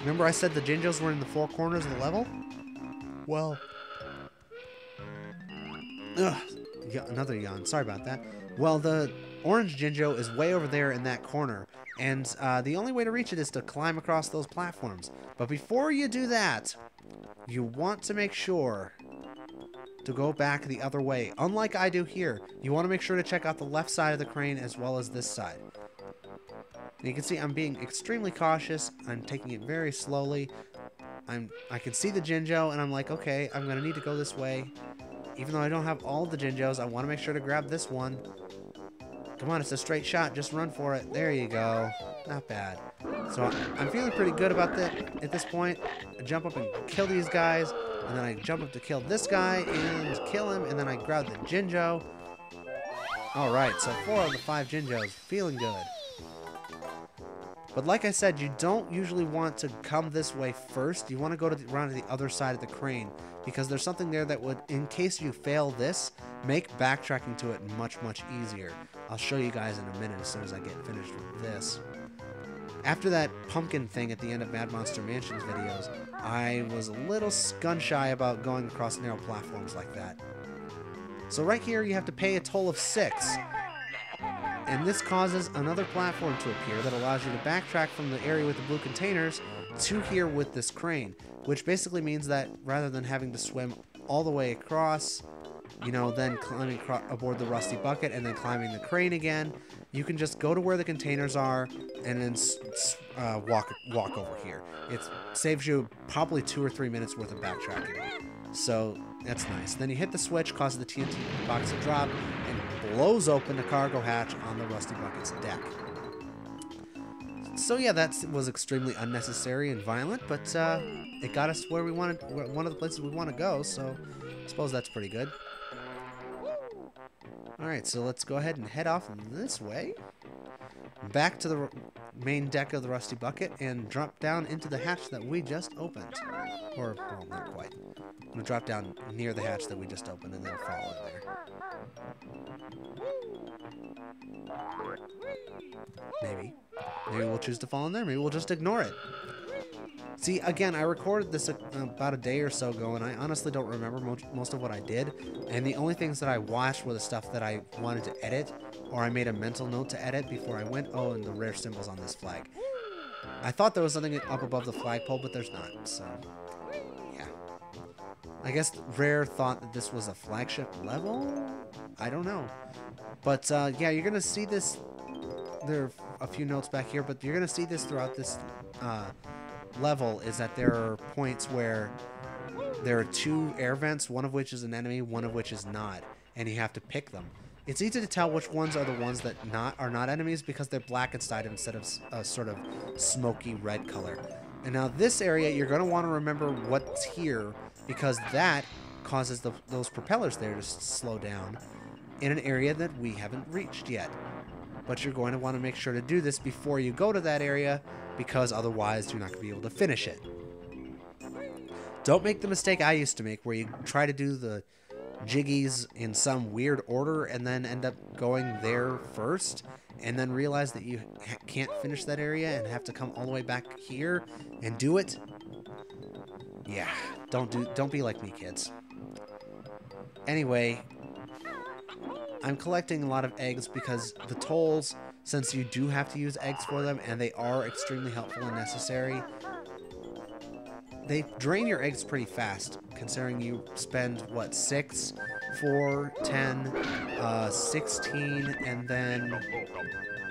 Remember I said the Jinjos were in the 4 corners of the level? Well... Ugh, yeah, another yawn. Sorry about that. Well, the orange Jinjo is way over there in that corner, and the only way to reach it is to climb across those platforms. But before you do that, you want to make sure to go back the other way. Unlike I do here, you want to make sure to check out the left side of the crane as well as this side. And you can see I'm being extremely cautious. I'm taking it very slowly. I can see the Jinjo, and I'm like, okay, I'm going to need to go this way. Even though I don't have all the Jinjos, I want to make sure to grab this one. Come on, it's a straight shot. Just run for it. There you go. Not bad. So I'm feeling pretty good about that at this point. I jump up and kill these guys, and then I jump up to kill this guy and kill him, and then I grab the Jinjo. Alright, so 4 of the 5 Jinjos. Feeling good. But like I said, you don't usually want to come this way first. You want to go around to the other side of the crane, because there's something there that would, in case you fail this, make backtracking to it much, much easier. I'll show you guys in a minute as soon as I get finished with this. After that pumpkin thing at the end of Mad Monster Mansion's videos, I was a little gun-shy about going across narrow platforms like that. So right here, you have to pay a toll of 6. And this causes another platform to appear that allows you to backtrack from the area with the blue containers to here with this crane, which basically means that rather than having to swim all the way across, you know, then climbing aboard the rusty bucket and then climbing the crane again, you can just go to where the containers are and then walk over here. It saves you probably 2 or 3 minutes worth of backtracking. So that's nice. Then you hit the switch, causes the TNT box to drop, and blows open the cargo hatch on the rusty bucket's deck. So yeah, that was extremely unnecessary and violent, but it got us where we wanted, one of the places we want to go, so I suppose that's pretty good. Alright, so let's go ahead and head off this way, back to the main deck of the rusty bucket, and drop down into the hatch that we just opened. Or, well, not quite. I'm going to drop down near the hatch that we just opened and then follow it there. Maybe. Maybe we'll choose to fall in there. Maybe we'll just ignore it. See, again, I recorded this about a day or so ago, and I honestly don't remember most of what I did. And the only things that I watched were the stuff that I wanted to edit, or I made a mental note to edit before I went. Oh, and the rare symbols on this flag. I thought there was something up above the flagpole, but there's not, so yeah. I guess Rare thought that this was a flagship level? I don't know. But yeah, you're going to see this. There are a few notes back here, but you're going to see this throughout this level, is that there are points where there are 2 air vents, one of which is an enemy, one of which is not, and you have to pick them. It's easy to tell which ones are the ones that are not enemies because they're black inside instead of a sort of smoky red color. And now this area, you're going to want to remember what's here, because that causes those propellers there to slow down in an area that we haven't reached yet. But you're going to want to make sure to do this before you go to that area, because otherwise you're not going to be able to finish it. Don't make the mistake I used to make, where you try to do the jiggies in some weird order and then end up going there first, and then realize that you can't finish that area and have to come all the way back here and do it. Yeah, don't be like me, kids. Anyway, I'm collecting a lot of eggs because the tolls, since you do have to use eggs for them, and they are extremely helpful and necessary, they drain your eggs pretty fast, considering you spend, what, 6, 4, 10, 16, and then, what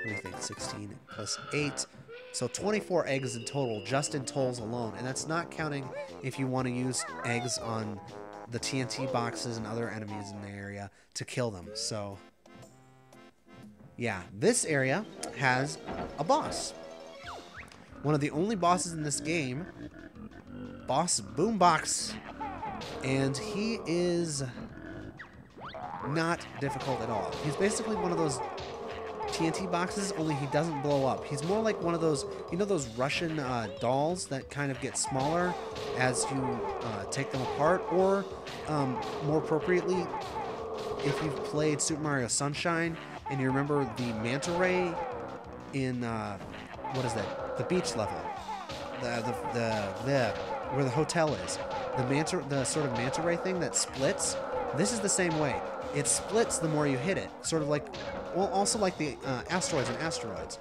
do you think, 16 plus 8, so 24 eggs in total, just in tolls alone, and that's not counting if you want to use eggs on the TNT boxes and other enemies in the area to kill them. So yeah, this area has a boss. One of the only bosses in this game, Boss Boombox. And he is not difficult at all. He's basically one of those TNT boxes, only he doesn't blow up. He's more like one of those, you know, those Russian dolls that kind of get smaller as you take them apart, or more appropriately, if you've played Super Mario Sunshine and you remember the manta ray in what is that? The beach level. where the hotel is. The sort of manta ray thing that splits. This is the same way. It splits the more you hit it. Sort of like, well, also like the asteroids and asteroids.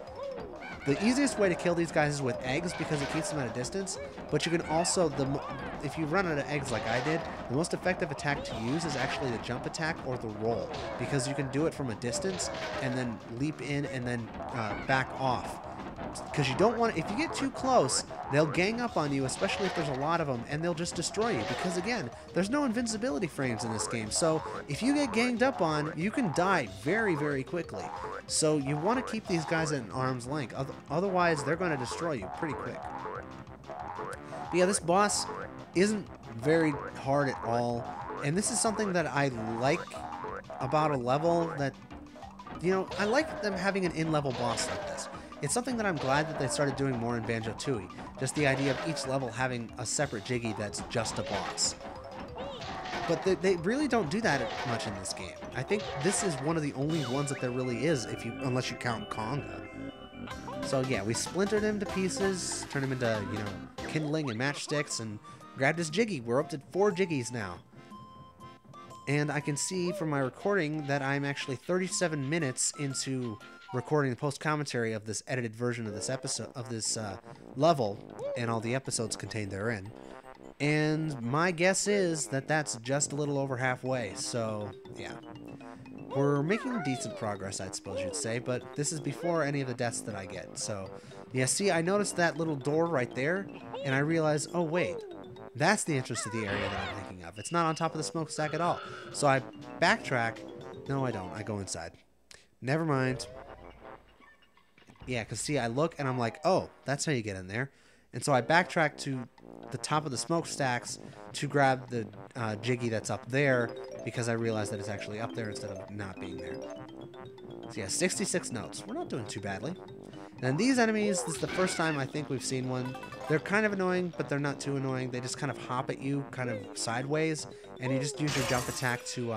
The easiest way to kill these guys is with eggs because it keeps them at a distance. But you can also, if you run out of eggs like I did, the most effective attack to use is actually the jump attack or the roll. Because you can do it from a distance and then leap in and then back off. Because you don't want, if you get too close, they'll gang up on you, especially if there's a lot of them, and they'll just destroy you. Because again, there's no invincibility frames in this game, so if you get ganged up on, you can die very, very quickly. So you want to keep these guys at an arm's length, otherwise they're going to destroy you pretty quick. But yeah, this boss isn't very hard at all, and this is something that I like about a level that, you know, I like them having an in-level boss like this. It's something that I'm glad that they started doing more in Banjo Kazooie. Just the idea of each level having a separate Jiggy that's just a boss. But they really don't do that much in this game. I think this is one of the only ones that there really is, unless you count Conga. So yeah, we splintered him to pieces, turned him into, you know, kindling and matchsticks, and grabbed his Jiggy. We're up to 4 Jiggies now. And I can see from my recording that I'm actually 37 minutes into recording the post-commentary of this edited version of this episode, of this level, and all the episodes contained therein. And my guess is that that's just a little over halfway, so yeah. We're making decent progress, I suppose you'd say, but this is before any of the deaths that I get, so yeah, see, I noticed that little door right there, and I realized, oh wait, that's the entrance to the area that I'm thinking of. It's not on top of the smokestack at all. So I backtrack. No, I don't. I go inside. Never mind. Yeah, because see, I look and I'm like, oh, that's how you get in there. And so I backtrack to the top of the smokestacks to grab the Jiggy that's up there because I realized that it's actually up there instead of not being there. So yeah, 66 notes. We're not doing too badly. And these enemies, this is the first time I think we've seen one. They're kind of annoying, but they're not too annoying. They just kind of hop at you kind of sideways, and you just use your jump attack to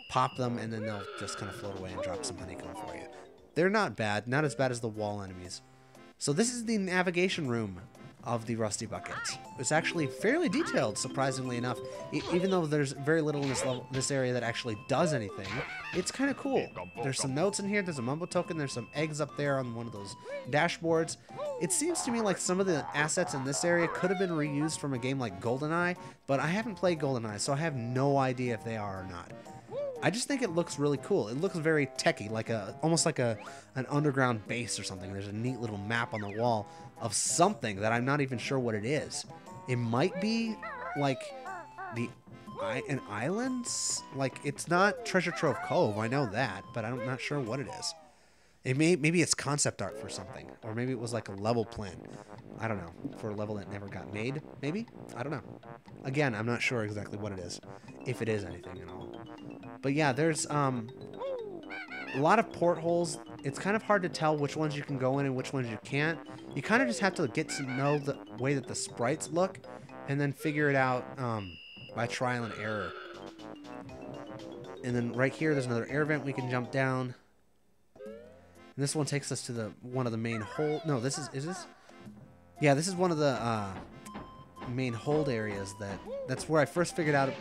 pop them, and then they'll just kind of float away and drop some honeycomb for you. They're not bad, not as bad as the wall enemies. So this is the navigation room of the Rusty Bucket. It's actually fairly detailed, surprisingly enough. Even though there's very little in this area that actually does anything, it's kind of cool. There's some notes in here, there's a mumbo token, there's some eggs up there on one of those dashboards. It seems to me like some of the assets in this area could have been reused from a game like GoldenEye, but I haven't played GoldenEye, so I have no idea if they are or not. I just think it looks really cool. It looks very techy, like almost like an underground base or something. There's a neat little map on the wall of something that I'm not even sure what it is. It might be like an island. Like it's not Treasure Trove Cove. I know that, but I'm not sure what it is. Maybe it's concept art for something, or maybe it was like a level plan. I don't know, for a level that never got made. Maybe, I don't know. Again, I'm not sure exactly what it is, if it is anything at all. But yeah, there's a lot of portholes. It's kind of hard to tell which ones you can go in and which ones you can't. You kind of just have to get to know the way that the sprites look, and then figure it out by trial and error. And then right here, there's another air vent we can jump down. And this one takes us to one of the main hold. No, is this? Yeah, this is one of the main hold areas. That's where I first figured out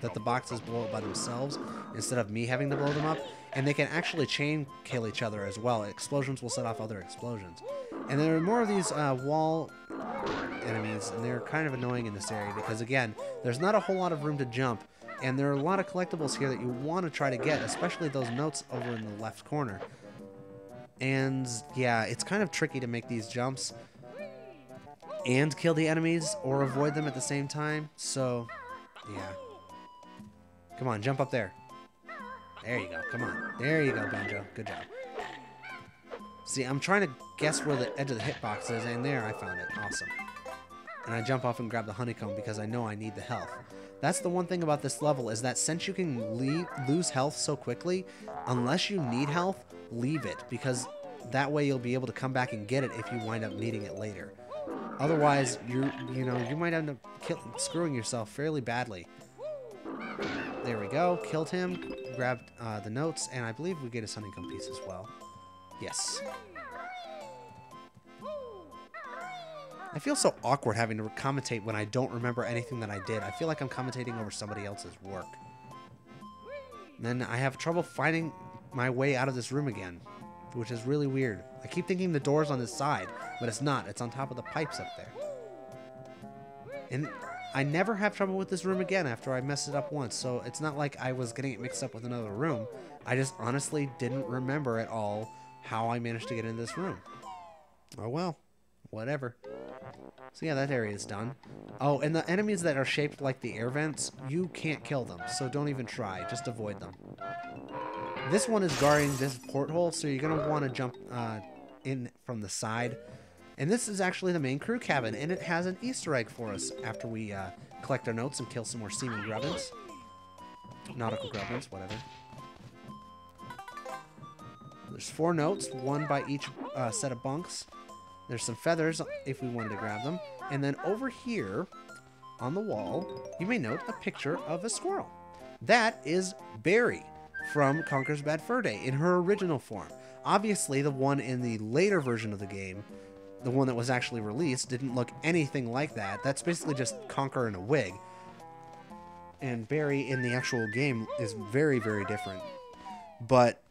that the boxes blow up by themselves instead of me having to blow them up. And they can actually chain kill each other as well. Explosions will set off other explosions. And there are more of these wall enemies, and they're kind of annoying in this area because, again, there's not a whole lot of room to jump. And there are a lot of collectibles here that you want to try to get, especially those notes over in the left corner. And yeah, it's kind of tricky to make these jumps and kill the enemies or avoid them at the same time. So, yeah. Come on, jump up there. There you go. Come on. There you go, Banjo. Good job. See, I'm trying to guess where the edge of the hitbox is, and there I found it. Awesome. And I jump off and grab the honeycomb because I know I need the health. That's the one thing about this level, is that since you can lose health so quickly, unless you need health, leave it, because that way you'll be able to come back and get it if you wind up needing it later. Otherwise, you might end up screwing yourself fairly badly. There we go. Killed him. Grabbed the notes, and I believe we get a honeycomb piece as well. Yes. I feel so awkward having to commentate when I don't remember anything that I did. I feel like I'm commentating over somebody else's work. And then I have trouble finding my way out of this room again, which is really weird. I keep thinking the door's on this side, but it's not. It's on top of the pipes up there. And I never have trouble with this room again after I messed it up once, so it's not like I was getting it mixed up with another room. I just honestly didn't remember at all how I managed to get into this room. Oh well, whatever. So yeah, that area is done. Oh, and the enemies that are shaped like the air vents, you can't kill them, so don't even try. Just avoid them. This one is guarding this porthole, so you're going to want to jump in from the side. And this is actually the main crew cabin, and it has an Easter egg for us after we collect our notes and kill some more seeming grubbins. Nautical grubbins, whatever. There's 4 notes, 1 by each set of bunks. There's some feathers if we wanted to grab them. And then over here on the wall, you may note a picture of a squirrel. That is Barry from Conker's Bad Fur Day in her original form. Obviously, the one in the later version of the game, the one that was actually released, didn't look anything like that. That's basically just Conker in a wig. And Barry in the actual game is very, very different. But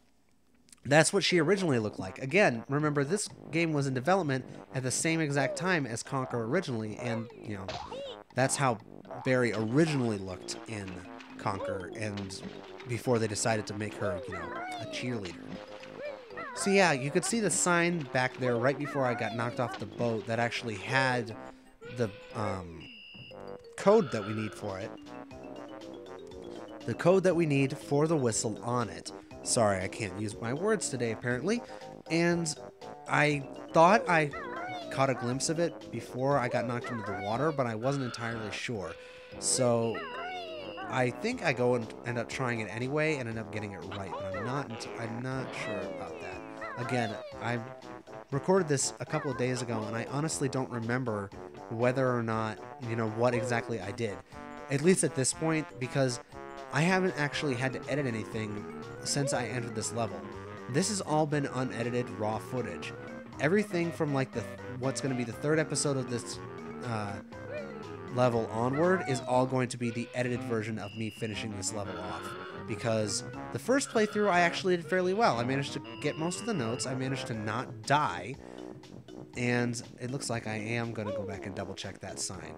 that's what she originally looked like. Again, remember, this game was in development at the same exact time as Conker originally, and, you know, that's how Barry originally looked in Conker, and before they decided to make her, you know, a cheerleader. So yeah, you could see the sign back there right before I got knocked off the boat that actually had the code that we need for it. The code that we need for the whistle on it. Sorry, I can't use my words today, apparently. And I thought I caught a glimpse of it before I got knocked into the water, but I wasn't entirely sure. So I think I go and end up trying it anyway and end up getting it right, but I'm not sure about that. Again, I recorded this a couple of days ago, and I honestly don't remember whether or not, you know, what exactly I did. At least at this point, because I haven't actually had to edit anything since I entered this level. This has all been unedited raw footage. Everything from like what's going to be the 3rd episode of this level onward is all going to be the edited version of me finishing this level off. Because the first playthrough I actually did fairly well. I managed to get most of the notes. I managed to not die. And it looks like I am going to go back and double check that sign.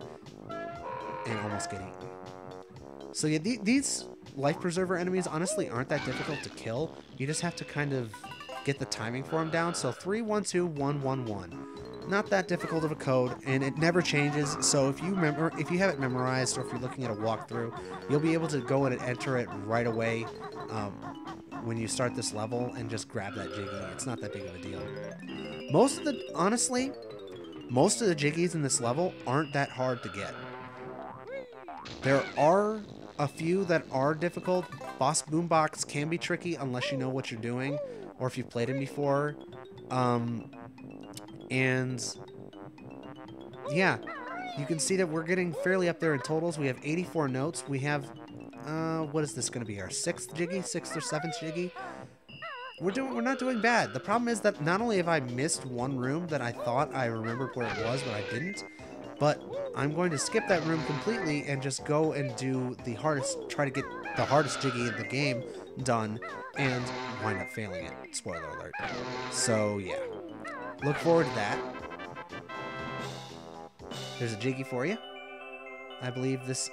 And almost get eaten. So yeah, these life preserver enemies honestly aren't that difficult to kill. You just have to kind of get the timing for them down. So 3, 1, 2, 1, 1, 1. Not that difficult of a code, and it never changes. So if you have it memorized, or if you're looking at a walkthrough, you'll be able to go in and enter it right away when you start this level and just grab that Jiggy. It's not that big of a deal. Honestly, most of the Jiggies in this level aren't that hard to get. There are a few that are difficult. Boss Boombox can be tricky unless you know what you're doing, or if you've played him before. And yeah, you can see that we're getting fairly up there in totals. We have 84 notes. We have, what is this going to be? Our 6th Jiggy? 6th or 7th Jiggy? We're not doing bad. The problem is that not only have I missed one room that I thought I remembered where it was, but I didn't, but I'm going to skip that room completely and just go and do the hardest, try to get the hardest Jiggy in the game done, and wind up failing it. Spoiler alert. So yeah, look forward to that. There's a Jiggy for you. I believe this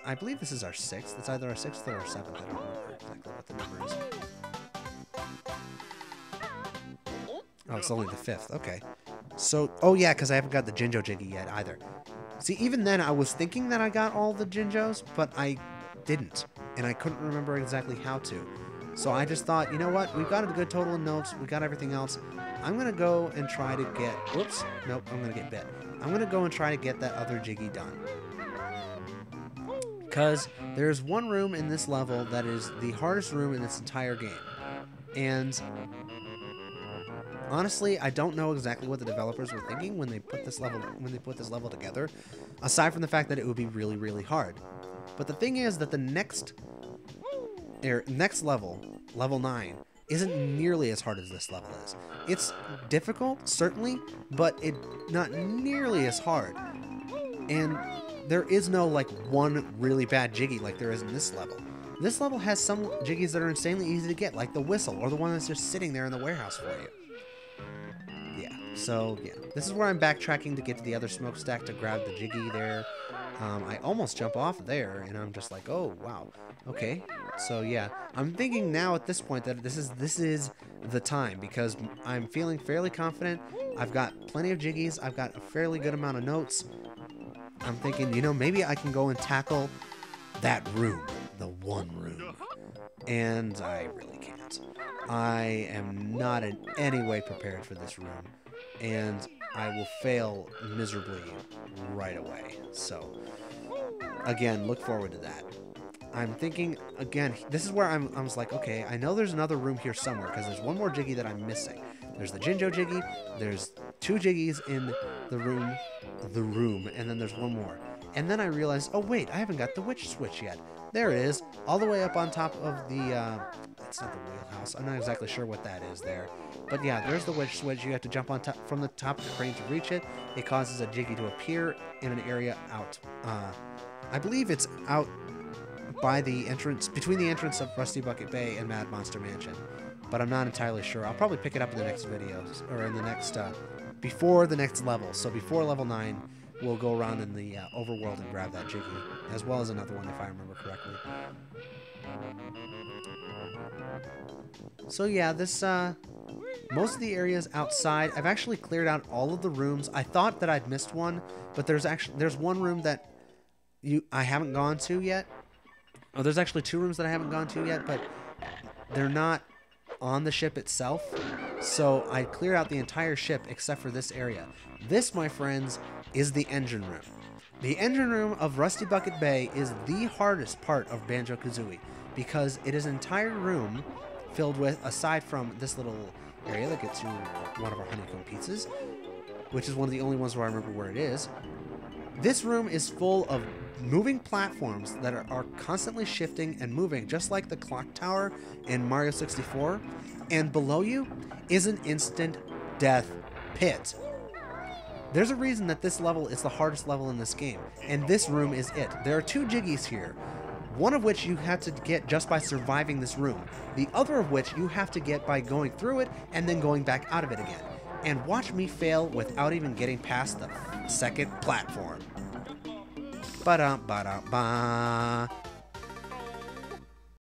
is our 6th. It's either our 6th or our 7th. I don't remember exactly what the number is. Oh, it's only the 5th. Okay. So, oh yeah, because I haven't got the Jinjo Jiggy yet either. See, even then I was thinking that I got all the Jinjos, but I didn't. And I couldn't remember exactly how to. So I just thought, you know what? We've got a good total of notes. We got everything else. I'm going to go and try to get... Whoops. Nope, I'm going to get bit. I'm going to go and try to get that other Jiggy done. Because there's one room in this level that is the hardest room in this entire game. And honestly, I don't know exactly what the developers were thinking when they put this level together, aside from the fact that it would be really, really hard. But the thing is that the next level, level 9, isn't nearly as hard as this level is. It's difficult, certainly, but it's not nearly as hard. And there is no, like, one really bad Jiggy like there is in this level. This level has some Jiggies that are insanely easy to get, like the whistle, or the one that's just sitting there in the warehouse for you. Yeah, so, yeah. This is where I'm backtracking to get to the other smokestack to grab the Jiggy there. I almost jump off there, and I'm just like, oh, wow. Okay, so, yeah. I'm thinking now at this point that this is the time, because I'm feeling fairly confident. I've got plenty of Jiggies. I've got a fairly good amount of notes. I'm thinking, you know, maybe I can go and tackle that room, the one room. And I really can't. I am not in any way prepared for this room. And I will fail miserably right away. So, again, look forward to that. I'm thinking, again, this is where I was like, okay, I know there's another room here somewhere, because there's one more Jiggy that I'm missing. There's the Jinjo Jiggy, there's 2 Jiggies in the room, and then there's one more. And then I realized, oh wait, I haven't got the witch switch yet. There it is, all the way up on top of the, that's not the wheelhouse, I'm not exactly sure what that is there. But yeah, there's the witch switch. You have to jump on top from the top of the crane to reach it. It causes a Jiggy to appear in an area out, I believe it's out by the entrance, between the entrance of Rusty Bucket Bay and Mad Monster Mansion. But I'm not entirely sure. I'll probably pick it up in the next videos, or in the next, before the next level. So before level 9, we'll go around in the overworld and grab that Jiggy, as well as another one if I remember correctly. So yeah, this, most of the areas outside, I've actually cleared out all of the rooms. I thought that I'd missed one, but there's one room that I haven't gone to yet. Oh, there's actually 2 rooms that I haven't gone to yet, but they're not on the ship itself. So I cleared out the entire ship except for this area. This, my friends, is the engine room. The engine room of Rusty Bucket Bay is the hardest part of Banjo Kazooie, because it is an entire room filled with, aside from this little area that gets you one of our honeycomb pizzas, which is one of the only ones where I remember where it is. This room is full of moving platforms that are constantly shifting and moving, just like the clock tower in Mario 64. And below you is an instant death pit. There's a reason that this level is the hardest level in this game, and this room is it. There are 2 Jiggies here, one of which you have to get just by surviving this room, the other of which you have to get by going through it and then going back out of it again. And watch me fail without even getting past the second platform. Ba-dum, ba-dum, ba.